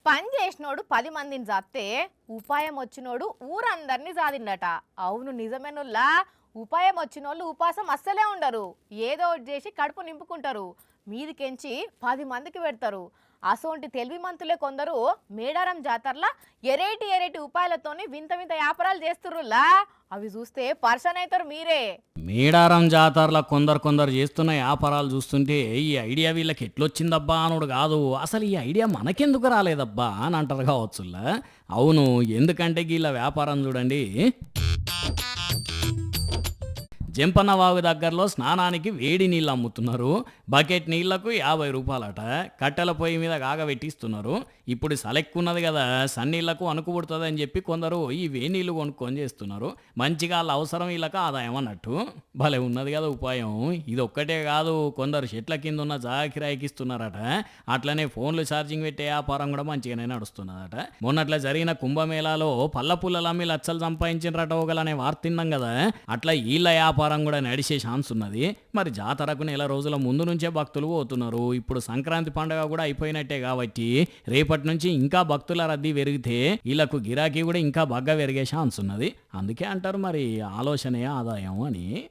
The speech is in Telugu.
పని చేసినోడు 10 మందిని జాప్తే ఉపాయం వచ్చినోడు ఊరందరినీ జాదిండట. అవును నిజమేనుల్లా. ఉపాయం వచ్చినోళ్ళు ఉపాసం అస్సలే ఉండరు. ఏదో ఒకటి చేసి కడుపు నింపుకుంటారు. మీదికెంచి 10 మందికి పెడతారు. అసోంటి తెలివిమంతులే కొందరు మేడారం జాతరలా ఎరేటి ఎరేటి ఉపాయాలతోని వింత వింత వ్యాపారాలు చేస్తుర్రులా. అవి చూస్తే పర్సన్ అవుతారు మీరే. మేడారం జాతరలో కొందరు చేస్తున్న వ్యాపారాలు చూస్తుంటే ఈ ఐడియా వీళ్ళకి ఎట్లొచ్చిందబ్బా అనుడు కాదు, అసలు ఈ ఐడియా మనకెందుకు రాలేదబ్బా అని అంటారు కావచ్చులా. అవును, ఎందుకంటే వీళ్ళ వ్యాపారం చూడండి. జంపన్న వాగు దగ్గరలో స్నానానికి వేడి నీళ్ళు అమ్ముతున్నారు. బకెట్ నీళ్లకు 50 రూపాయలట. కట్టెల పొయ్యి మీద కాగబెట్టిస్తున్నారు. ఇప్పుడు సలెక్కున్నది కదా, సన్నీళ్లకు అణుకు పుడుతుందని చెప్పి కొందరు ఈ వేడి నీళ్ళు కొనుక్కొని చేస్తున్నారు. మంచిగా వాళ్ళ అవసరం వీళ్ళకి ఆదాయం అన్నట్టు. భలే ఉన్నది కదా ఉపాయం. ఇది ఒక్కటే కాదు, కొందరు చెట్ల కింద ఉన్న జాకిరాయికి ఇస్తున్నారట. అట్లనే ఫోన్లు ఛార్జింగ్ పెట్టే వ్యాపారం కూడా మంచిగానే నడుస్తున్నదట. మొన్నట్లా జరిగిన కుంభమేళాలో పళ్ళ పుల్లలు అమ్మి లచ్చలు సంపాదించినరట ఒకలనే వార్త తిన్నాం కదా. అట్లా వీళ్ళ వ్యాపారం కూడా నడిచే ఛాన్స్ ఉన్నది. మరి జాతరకు నెల రోజుల ముందు నుంచే భక్తులు పోతున్నారు. ఇప్పుడు సంక్రాంతి పండుగ కూడా అయిపోయినట్టే కాబట్టి రేపటి నుంచి ఇంకా భక్తుల రద్దీ పెరిగితే వీళ్ళకు గిరాకీ కూడా ఇంకా బాగా పెరిగే ఛాన్స్ ఉన్నది. అందుకే అంటారు మరి ఆలోచనే ఆదాయం అని.